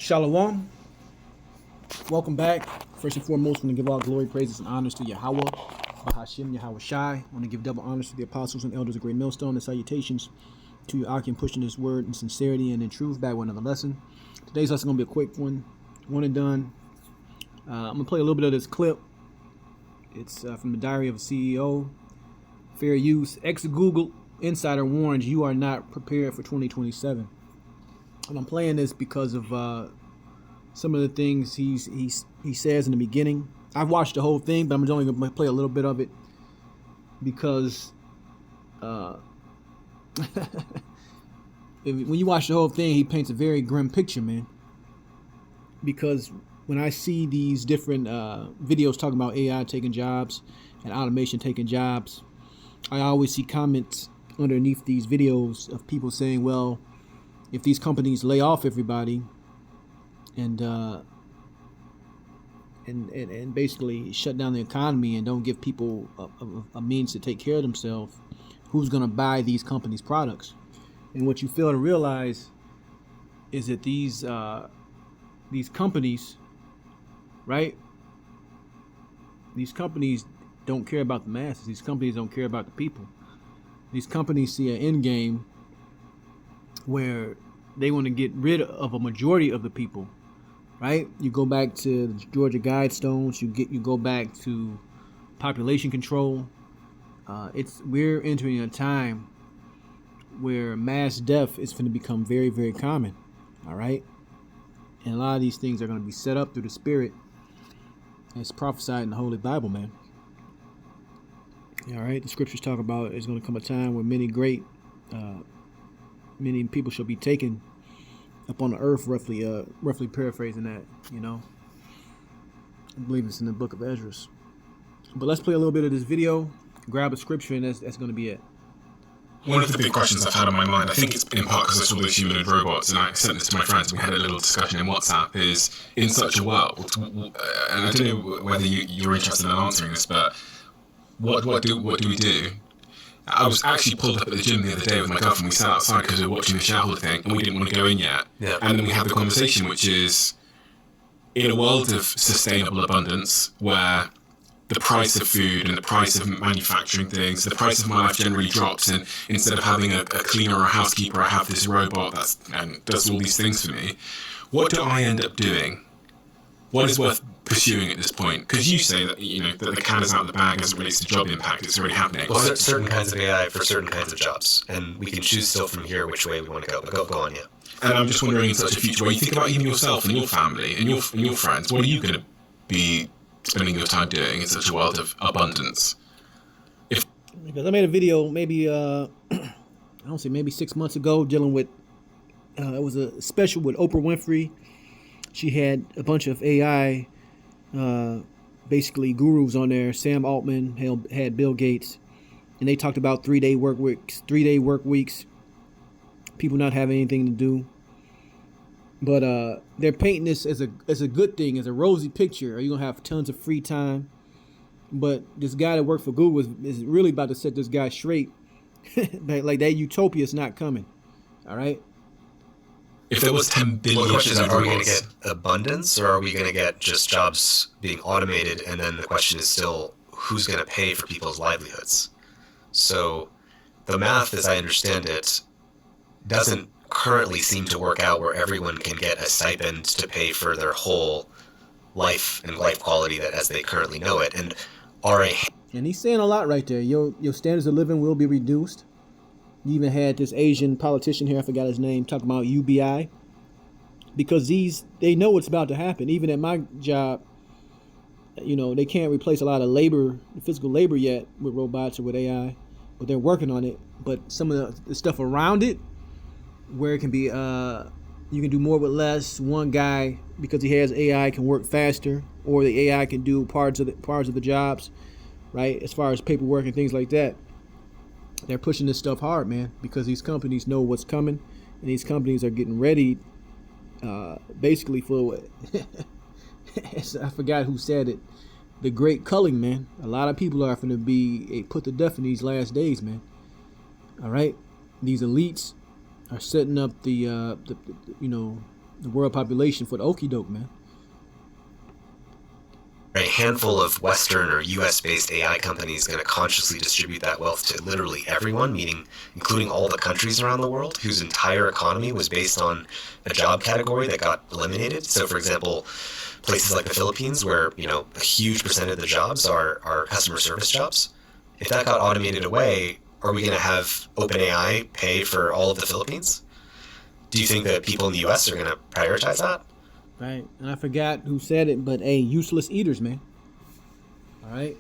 Shalom. Welcome back. First and foremost, I want to give all glory, praises, and honors to Yahweh, Bahashim, Yahweh Shai. I want to give double honors to the apostles and elders of Great Millstone and salutations to your Akim pushing this word in sincerity and in truth. Back with another lesson. Today's lesson is going to be a quick one and done. I'm going to play a little bit of this clip. It's from the Diary of a CEO. Fair use. Ex-Google insider warns you are not prepared for 2027. And I'm playing this because of some of the things he says in the beginning. I've watched the whole thing, but I'm only going to play a little bit of it because when you watch the whole thing, he paints a very grim picture, man. Because when I see these different videos talking about AI taking jobs and automation taking jobs, I always see comments underneath these videos of people saying, well, if these companies lay off everybody and basically shut down the economy and don't give people a means to take care of themselves, who's going to buy these companies' products? And what you fail to realize is that these companies, right? These companies don't care about the masses. These companies don't care about the people. These companies see an end game where they want to get rid of a majority of the people, right? You go back to the Georgia Guidestones. You go back to population control. We're entering a time where mass death is going to become very, very common. All right, and a lot of these things are going to be set up through the Spirit. It's prophesied in the Holy Bible, man. All right, the scriptures talk about there's going to come a time where many people shall be taken upon the earth, roughly paraphrasing that, you know. I believe it's in the book of Ezra. But let's play a little bit of this video, grab a scripture, and that's going to be it. One of the big questions I've had on my mind, I think it's in part because I saw those humanoid robots, and I sent this to my friends, and we had a little discussion in WhatsApp, is in such a world, and I don't know whether you're interested in answering this, but what do we do? I was actually pulled up at the gym the other day with my girlfriend. We sat outside because we were watching the shareholder thing, and we didn't want to go in yet. Yeah. And then we had the conversation, which is, in a world of sustainable abundance, where the price of food and the price of manufacturing things, the price of my life generally drops, and instead of having a cleaner or a housekeeper, I have this robot and does all these things for me. What do I end up doing? What is worth pursuing at this point? Because you say that that the cat is out of the bag as it relates to job impact. It's already happening. Well, certain kinds of AI for certain kinds of jobs, and we can choose still from here which way we want to go. But go on, yeah. And I'm just wondering, in such a future where you think about even yourself and your family and your friends, what are you going to be spending your time doing in such a world of abundance? Because I made a video maybe maybe 6 months ago dealing with it was a special with Oprah Winfrey. She had a bunch of AI basically gurus on there. Sam Altman had Bill Gates, and they talked about 3-day work weeks, people not having anything to do. But they're painting this as a good thing, as a rosy picture. Are you gonna have tons of free time? But this guy that worked for Google is really about to set this guy straight. Like that utopia is not coming. All right. If there was 10 billion, well, the question is, are we going to get abundance, or are we going to get just jobs being automated? And then the question is still, who's going to pay for people's livelihoods? So the math, as I understand it, doesn't currently seem to work out where everyone can get a stipend to pay for their whole life and life quality that as they currently know it. And and he's saying a lot right there. Your standards of living will be reduced. You even had this Asian politician here, I forgot his name, talking about UBI. Because they know what's about to happen. Even at my job, they can't replace a lot of labor, physical labor yet with robots or with AI, but they're working on it. But some of the stuff around it, where it can be, you can do more with less. One guy, because he has AI, can work faster, or the AI can do parts of the jobs, right? As far as paperwork and things like that. They're pushing this stuff hard, man, because these companies know what's coming, and these companies are getting ready, basically for I forgot who said it, the Great Culling, man. A lot of people are going to be put to death in these last days, man. All right, these elites are setting up the the world population for the okie doke, man. A handful of Western or US-based AI companies going to consciously distribute that wealth to literally everyone, meaning including all the countries around the world whose entire economy was based on a job category that got eliminated. So, for example, places like the Philippines, where a huge percent of the jobs are customer service jobs. If that got automated away, are we going to have OpenAI pay for all of the Philippines? Do you think that people in the US are going to prioritize that? Right, and I forgot who said it, but hey, useless eaters, man. All right,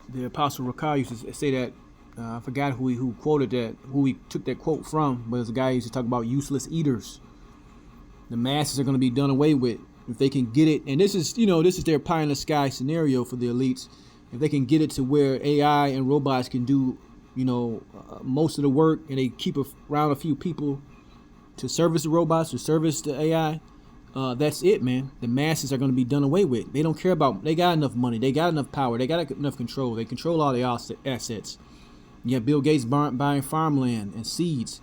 the Apostle Rakar used to say that. I forgot who quoted that, who he took that quote from, but it's a guy who used to talk about useless eaters. The masses are going to be done away with if they can get it, and this is their pie in the sky scenario for the elites. If they can get it to where AI and robots can do, most of the work, and they keep around a few people to service the robots, to service the AI. That's it, man. The masses are going to be done away with. They don't care about. They got enough money. They got enough power. They got enough control. They control all the assets. You have Bill Gates buying farmland and seeds.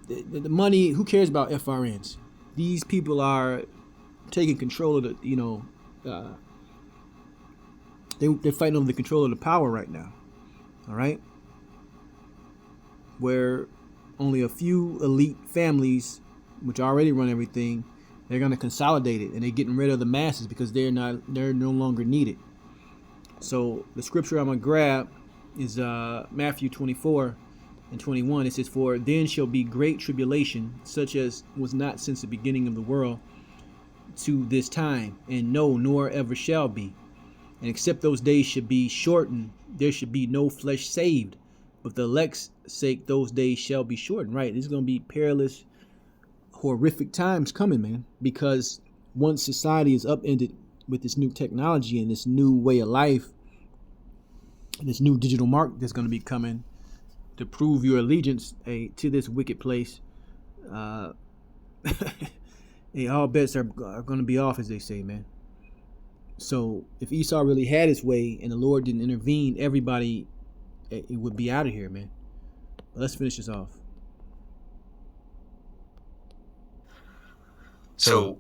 The money. Who cares about FRNs? These people are taking control of the. They're fighting over the control of the power right now. All right. Where only a few elite families, which already run everything, they're going to consolidate it, and they're getting rid of the masses because they're no longer needed. So the scripture I'm going to grab is Matthew 24 and 21. It says, "For then shall be great tribulation, such as was not since the beginning of the world to this time, and no, nor ever shall be. And except those days should be shortened, there should be no flesh saved. But the elect's sake, those days shall be shortened." Right? This is going to be perilous, horrific times coming, man, because once society is upended with this new technology and this new way of life and this new digital mark that's going to be coming to prove your allegiance to this wicked place, all bets are going to be off, as they say, man. So if Esau really had his way and the Lord didn't intervene, everybody it would be out of here, man. But let's finish this off. So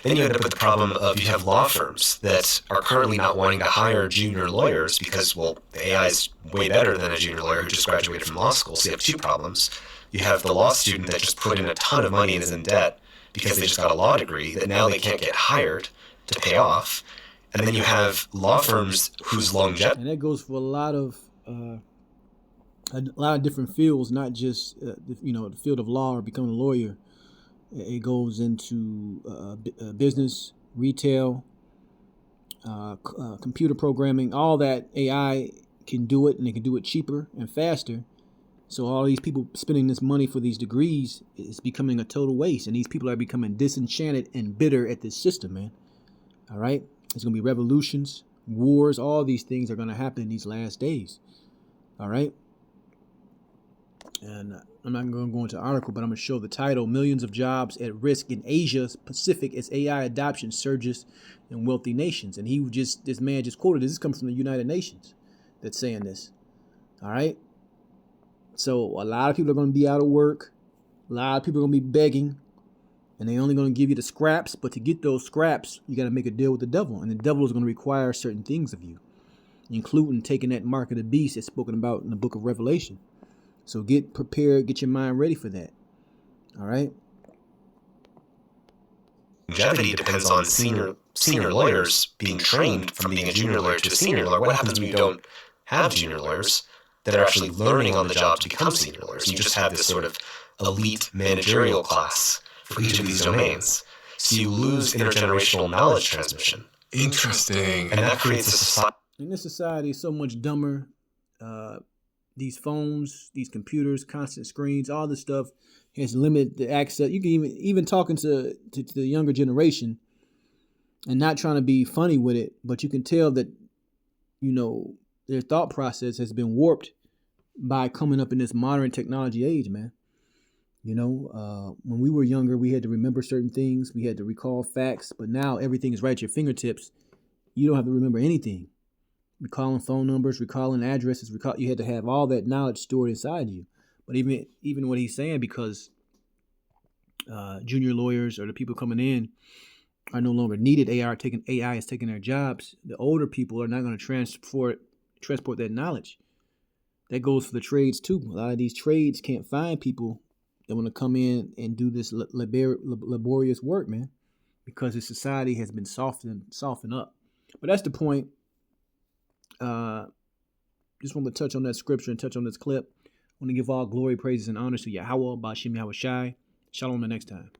then you end up with the problem of you have law firms that are currently not wanting to hire junior lawyers because, well, the AI is way better than a junior lawyer who just graduated from law school. So you have two problems. You have the law student that just put in a ton of money and is in debt because they just got a law degree that now they can't get hired to pay off. And then you have law firms whose longevity... And that goes for a lot of different fields, not just, the field of law or becoming a lawyer. It goes into business, retail, computer programming, all that. AI can do it, and they can do it cheaper and faster. So all these people spending this money for these degrees is becoming a total waste. And these people are becoming disenchanted and bitter at this system, man. All right? There's going to be revolutions, wars, all these things are going to happen in these last days. All right? And I'm not going to go into the article, but I'm going to show the title: "Millions of Jobs at Risk in Asia Pacific as AI Adoption Surges in Wealthy Nations." And this man just quoted this. This comes from the United Nations that's saying this. All right. So a lot of people are going to be out of work. A lot of people are going to be begging, and they're only going to give you the scraps. But to get those scraps, you got to make a deal with the devil. And the devil is going to require certain things of you, including taking that mark of the beast that's spoken about in the book of Revelation. So get prepared, get your mind ready for that. All right? Longevity depends on senior lawyers being trained from being a junior lawyer to a senior lawyer. What happens when you don't have junior lawyers that are actually learning on the job to become senior lawyers? You just have this sort of elite managerial class for each of these domains. So you lose intergenerational knowledge transmission. Interesting. And that creates a society. And this society is so much dumber. These phones, these computers, constant screens, all this stuff has limited the access. You can even talking to the younger generation and not trying to be funny with it, but you can tell that, their thought process has been warped by coming up in this modern technology age, man. When we were younger, we had to remember certain things. We had to recall facts, but now everything is right at your fingertips. You don't have to remember anything. Recalling phone numbers, recalling addresses, you had to have all that knowledge stored inside you. But even what he's saying, because junior lawyers or the people coming in are no longer needed. AI is taking their jobs. The older people are not going to transport that knowledge. That goes for the trades too. A lot of these trades can't find people that want to come in and do this laborious work, man, because the society has been softened up. But that's the point. Just want to touch on that scripture and touch on this clip. I want to give all glory, praises, and honors to Yahweh, Bashim Yahweh Shai. Shalom the next time.